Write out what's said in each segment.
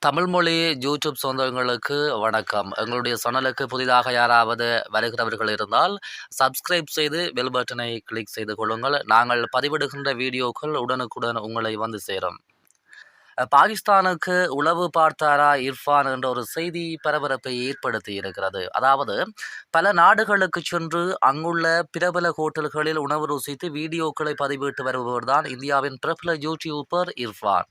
தமிழ் மொழி யூடியூப் சொந்தங்களுக்கு வணக்கம். எங்களுடைய சேனலுக்கு புதிதாக யாராவது வருகிறவர்கள் இருந்தால் சப்ஸ்கிரைப் செய்து பெல் பட்டனை கிளிக் செய்து கொள்ளுங்கள். நாங்கள் பதிவிடுகின்ற வீடியோக்கள் உடனுக்குடன் உங்களை வந்து சேரும். பாகிஸ்தானுக்கு உளவு பார்த்தாரா இர்ஃபான் என்ற ஒரு செய்தி பரபரப்பை ஏற்படுத்தி இருக்கிறது. அதாவது பல நாடுகளுக்கு சென்று அங்குள்ள பிரபல ஹோட்டல்களில் உணவு ருசித்து வீடியோக்களை பதிவிட்டு வருபவர் தான் இந்தியாவின் பிரபல யூடியூபர் இர்ஃபான்.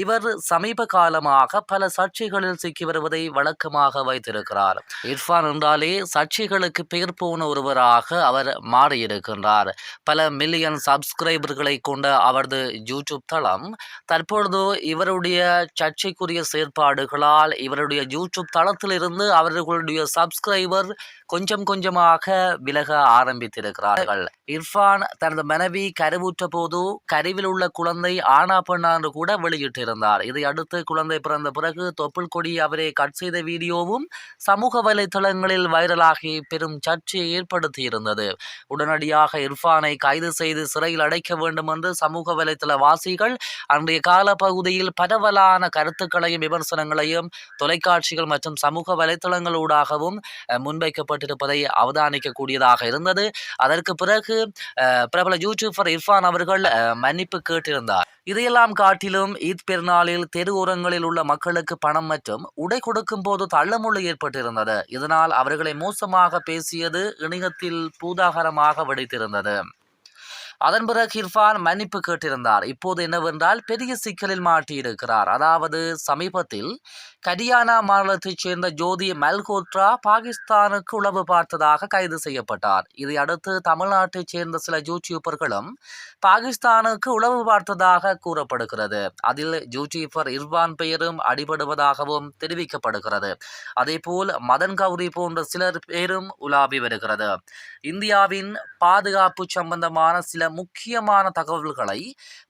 இவர் சமீப காலமாக பல சர்ச்சைகளில் சிக்கி வருவதை வழக்கமாக வைத்திருக்கிறார். இர்ஃபான் என்றாலே சர்ச்சைகளுக்கு பெயர் போன ஒருவராக அவர் மாறியிருக்கின்றார். பல மில்லியன் சப்ஸ்கிரைபர்களை கொண்ட அவரது யூடியூப் தளம் தற்பொழுது இவருடைய சர்ச்சைக்குரிய செயற்பாடுகளால் இவருடைய யூடியூப் தளத்திலிருந்து அவர்களுடைய சப்ஸ்கிரைபர் கொஞ்சம் கொஞ்சமாக விலக ஆரம்பித்திருக்கிறார்கள். இர்ஃபான் தனது மனைவி கருவுற்ற போது கருவில் உள்ள குழந்தை ஆனா பெண்ணா என்று கூட வெளியிட்டிருந்தார். இதை அடுத்து குழந்தை பிறந்த பிறகு தொப்புள் கொடி அவரை கட் செய்த வீடியோவும் சமூக வலைதளங்களில் வைரலாகி பெரும் சர்ச்சையை ஏற்படுத்தியிருந்தது. உடனடியாக இர்ஃபானை கைது செய்து சிறையில் அடைக்க வேண்டும் என்று சமூக வலைதள வாசிகள் அன்றைய காலப்பகுதியில் பரவலான கருத்துக்களையும் விமர்சனங்களையும் தொலைக்காட்சிகள் மற்றும் சமூக வலைத்தளங்களூடாகவும் முன்வைக்கப்பட்டிருப்பதை அவதானிக்கக்கூடியதாக இருந்தது. அதற்கு பிறகு பிரபல யூடியூபர் இர்ஃபான் அவர்கள் மன்னிப்பு கேட்டிருந்தார். இதையெல்லாம் காட்டிலும் ஈத் பெருநாளில் தெரு ஓரங்களில் உள்ள மக்களுக்கு பணம் மற்றும் உடை கொடுக்கும் போது தள்ளமுள்ளு ஏற்பட்டிருந்தது. இதனால் அவர்களை மோசமாக பேசியது இணையத்தில் பூதாகரமாக வெடித்திருந்தது. அதன் பிறகு இர்ஃபான் மன்னிப்பு கேட்டிருந்தார். இப்போது என்னவென்றால் பெரிய சிக்கலில் மாட்டியிருக்கிறார். அதாவது சமீபத்தில் ஹரியானா மாநிலத்தைச் சேர்ந்த ஜோதி மல்ஹோத்ரா பாகிஸ்தானுக்கு உளவு பார்த்ததாக கைது செய்யப்பட்டார். இதை அடுத்து தமிழ்நாட்டைச் சேர்ந்த சில யூடியூபர்களும் பாகிஸ்தானுக்கு உளவு பார்த்ததாக கூறப்படுகிறது. அதில் யூடியூபர் இர்ஃபான் பெயரும் அடிபடுவதாகவும் தெரிவிக்கப்படுகிறது. அதேபோல் மதன் கௌரி போன்ற சிலர் பேரும் உலாவி வருகிறது. இந்தியாவின் பாதுகாப்பு சம்பந்தமான சில முக்கியமான தகவல்களை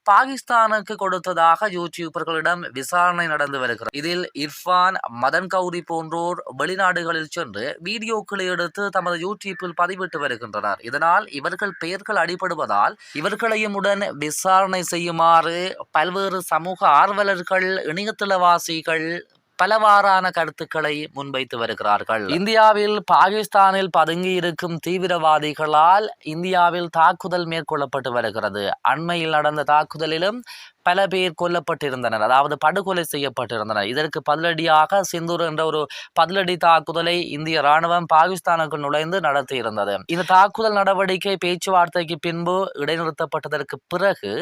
பாகிஸ்தானுக்கு கொடுத்ததாக யூடியூபர்களிடம் விசாரணை நடந்து வருகிறது. இதில் இர்ஃபான், மதன் கௌரி போன்றோர் வெளிநாடுகளில் சென்று வீடியோக்களை எடுத்து தமது யூடியூப்பில் பதிவிட்டு வருகின்றனர். இதனால் இவர்கள் பெயர்கள் அடிபடுவதால் இவர்களையும் உடன் விசாரணை செய்யுமாறு பல்வேறு சமூக ஆர்வலர்கள், இணையதளவாசிகள் பலவாறான கருத்துக்களை முன்வைத்து வருகிறார்கள். இந்தியாவில் பாகிஸ்தானில் பதுங்கி இருக்கும் தீவிரவாதிகளால் இந்தியாவில் தாக்குதல் மேற்கொள்ளப்பட்டு வருகிறது. அண்மையில் நடந்த தாக்குதலிலும் பல பேர் கொல்லப்பட்டிருந்தனர், அதாவது படுகொலை செய்யப்பட்டிருந்தனர். இதற்கு பதிலடியாக சிந்தூர் என்ற ஒரு பதிலடி தாக்குதலை இந்திய ராணுவம் பாகிஸ்தானுக்கு நுழைந்து நடத்தியிருந்தது. இந்த தாக்குதல் நடவடிக்கை பேச்சுவார்த்தைக்கு பின்பு இடைநிறுத்தப்பட்டதற்கு பிறகு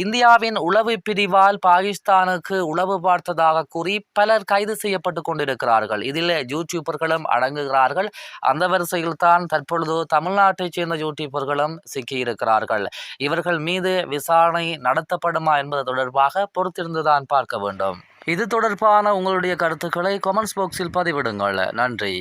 இந்தியாவின் உளவு பிரிவால் பாகிஸ்தானுக்கு உளவு பார்த்ததாக கூறி பலர் கைது செய்யப்பட்டு கொண்டிருக்கிறார்கள். இதில் யூடியூபர்களும் அடங்குகிறார்கள். அந்த வரிசையில் தான் தற்பொழுது தமிழ்நாட்டைச் சேர்ந்த யூடியூபர்களும் சிக்கியிருக்கிறார்கள். இவர்கள் மீது விசாரணை நடத்தப்படுமா என்பது தொடர்பாக பொறுத்திருந்துதான் பார்க்க வேண்டும். இது தொடர்பான உங்களுடைய கருத்துக்களை கமெண்ட்ஸ் பாக்ஸில் பதிவிடுங்கள். நன்றி.